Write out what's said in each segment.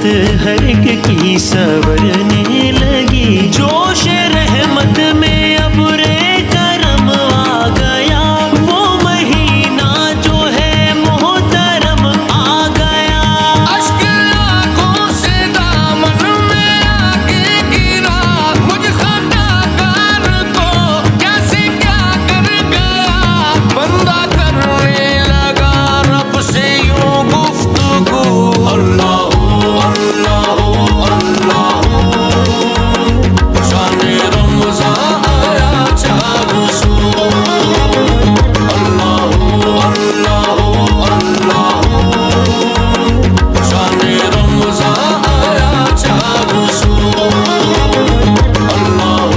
ہر ایک کی سنورنے لگی، جوش رحمت میں ابر کرم آ گیا، وہ مہینہ جو ہے محترم آ گیا۔ اشک آنکھوں سے دامن میں آگے گرا، مجھ خطا کار کو کیسے کیا کر گیا، بندہ کرنے لگا رب سے یوں گفتگو، اللہ اللہ اللہ، شان رمضان آیا چار سو، اللہ اللہ اللہ، شان رمضان آیا چار سو، اللہ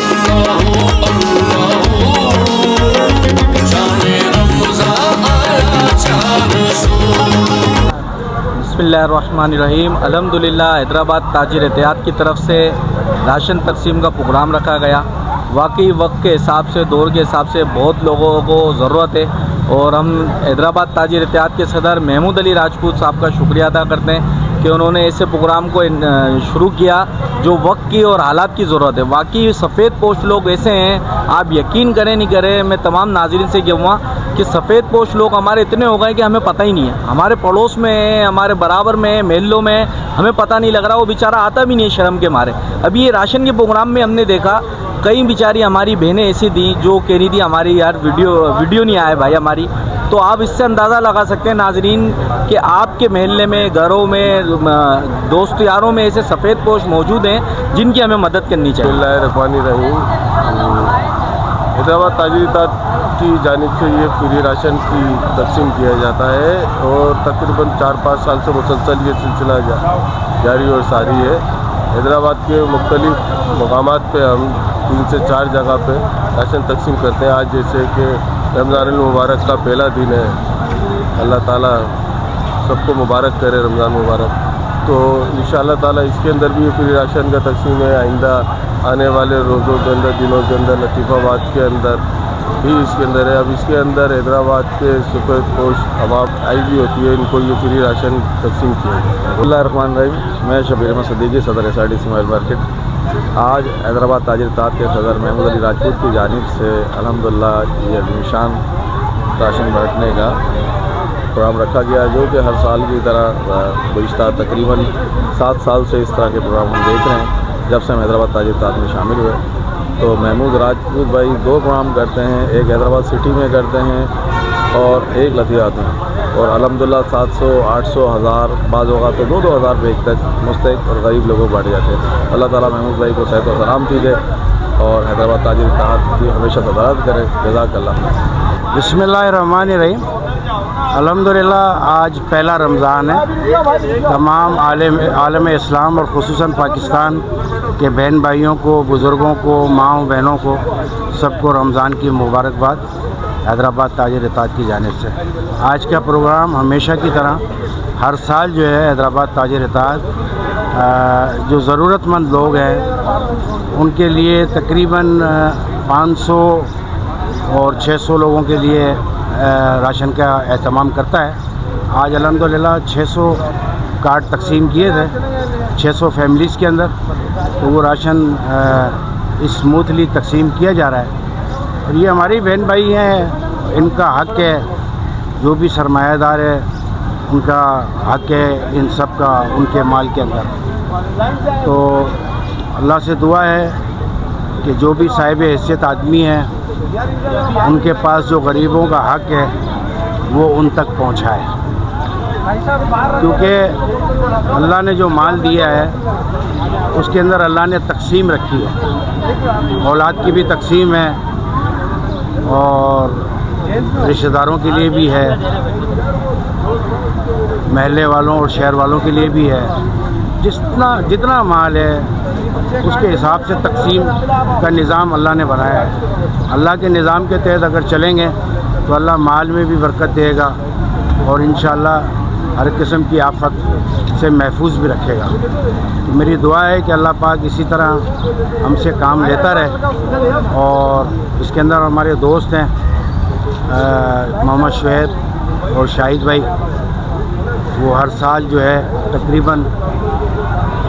اللہ اللہ، شان رمضان آیا چار سو۔ بسم اللہ الرحمن الرحیم۔ الحمدللہ حیدرآباد تاجر اتحاد کی طرف سے راشن تقسیم کا پروگرام رکھا گیا۔ واقعی وقت کے حساب سے، دور کے حساب سے بہت لوگوں کو ضرورت ہے، اور ہم حیدرآباد تاجر اتحاد کے صدر محمود علی راجپوت صاحب کا شکریہ ادا کرتے ہیں کہ انہوں نے ایسے پروگرام کو شروع کیا جو وقت کی اور حالات کی ضرورت ہے۔ واقعی سفید پوش لوگ ایسے ہیں، آپ یقین کریں نہیں کریں، میں تمام ناظرین سے کہوں گا کہ سفید پوش لوگ ہمارے اتنے ہو گئے کہ ہمیں پتہ ہی نہیں ہے، ہمارے پڑوس میں ہیں، ہمارے برابر میں ہیں، محلوں میں ہمیں پتہ نہیں لگ رہا، وہ بیچارہ آتا بھی نہیں ہے شرم کے مارے۔ ابھی یہ راشن کے پروگرام میں ہم نے دیکھا کئی بیچاری ہماری بہنیں ایسی تھیں جو کہہ رہی تھی ہماری یار ویڈیو نہیں آئے بھائی ہماری۔ تو آپ اس سے اندازہ لگا سکتے ہیں ناظرین کہ آپ کے محلے میں، گھروں میں، دوست یاروں میں ایسے سفید پوش موجود ہیں جن کی ہمیں مدد کرنی چاہیے۔ بسم اللہ الرحمن الرحیم۔ حیدرآباد تاجر اتحاد کی جانب سے یہ فری راشن کی تقسیم کیا جاتا ہے، اور تقریباً 4-5 سال سے مسلسل یہ سلسلہ جاری اور ساری ہے۔ حیدرآباد کے مختلف مقامات پہ ہم 3 سے 4 جگہ پہ راشن تقسیم کرتے ہیں۔ آج جیسے کہ رمضان المبارک کا پہلا دن ہے، اللہ تعالیٰ سب کو مبارک کرے رمضان مبارک، تو انشاءاللہ تعالیٰ اس کے اندر بھی یہ فری راشن کا تقسیم ہے۔ آئندہ آنے والے روزوں کے اندر، دنوں کے اندر، لطیف آباد کے اندر بھی اس کے اندر ہے۔ اب اس کے اندر حیدرآباد کے سفید پوش عوام آئی بھی ہوتی ہے، ان کو یہ فری راشن تقسیم کیا جاتا ہے۔ بسم اللہ الرحمن الرحیم۔ میں شبیر احمد صدیقی، صدر SRD اسماعیل مارکیٹ۔ آج حیدرآباد تاجر اتحاد کے صدر محمود علی راجپوت کی جانب سے الحمدللہ یہ عظیم راشن بانٹنے کا پروگرام رکھا گیا، جو کہ ہر سال کی طرح گزشتہ تقریباً 7 سال سے اس طرح کے پروگرام ہم دیکھ رہے ہیں۔ جب سے ہم حیدرآباد تاجر اتحاد میں شامل ہوئے تو محمود راجپوت بھائی 2 پروگرام کرتے ہیں، ایک حیدرآباد سٹی میں کرتے ہیں اور ایک لدھیات میں، اور الحمدللہ 700، 800، 1000، بعض اوقات تو 2-2 ہزار روپے تک مستحق اور غریب لوگوں کو بانٹے جاتے ہیں۔ اللہ تعالیٰ محمود بھائی کو صحت و سلامتی دے اور حیدرآباد تاجر اتحاد کی ہمیشہ صدارت کرے۔ جزاک اللہ۔ بسم اللہ الرحمن الرحیم۔ الحمدللہ آج پہلا رمضان ہے۔ تمام عالم اسلام اور خصوصاً پاکستان کے بہن بھائیوں کو، بزرگوں کو، ماؤں بہنوں کو، سب کو رمضان کی مبارکباد حیدرآباد تاجر اتحاد کی جانب سے۔ آج کا پروگرام ہمیشہ کی طرح ہر سال جو ہے حیدرآباد تاجر اتحاد جو ضرورت مند لوگ ہیں ان کے لیے تقریباً 500 اور 600 لوگوں کے لیے راشن کا اہتمام کرتا ہے۔ آج الحمدللہ 600 کارڈ تقسیم کیے تھے 600 فیملیز کے اندر، تو وہ راشن اسموتھلی تقسیم کیا جا رہا ہے، اور یہ ہماری بہن بھائی ہیں، ان کا حق ہے، جو بھی سرمایہ دار ہے ان کا حق ہے ان سب کا ان کے مال کے اندر۔ تو اللہ سے دعا ہے کہ جو بھی صاحب حیثیت آدمی ہیں ان کے پاس جو غریبوں کا حق ہے وہ ان تک پہنچائے، کیونکہ اللہ نے جو مال دیا ہے اس کے اندر اللہ نے تقسیم رکھی ہے، اولاد کی بھی تقسیم ہے اور رشتہ داروں کے لیے بھی ہے، محلے والوں اور شہر والوں کے لیے بھی ہے۔ جتنا مال ہے اس کے حساب سے تقسیم کا نظام اللہ نے بنایا ہے۔ اللہ کے نظام کے تحت اگر چلیں گے تو اللہ مال میں بھی برکت دے گا اور انشاءاللہ ہر قسم کی آفت سے محفوظ بھی رکھے گا۔ میری دعا ہے کہ اللہ پاک اسی طرح ہم سے کام لیتا رہے، اور اس کے اندر ہمارے دوست ہیں محمد شعیب اور شاہد بھائی، وہ ہر سال جو ہے تقریباً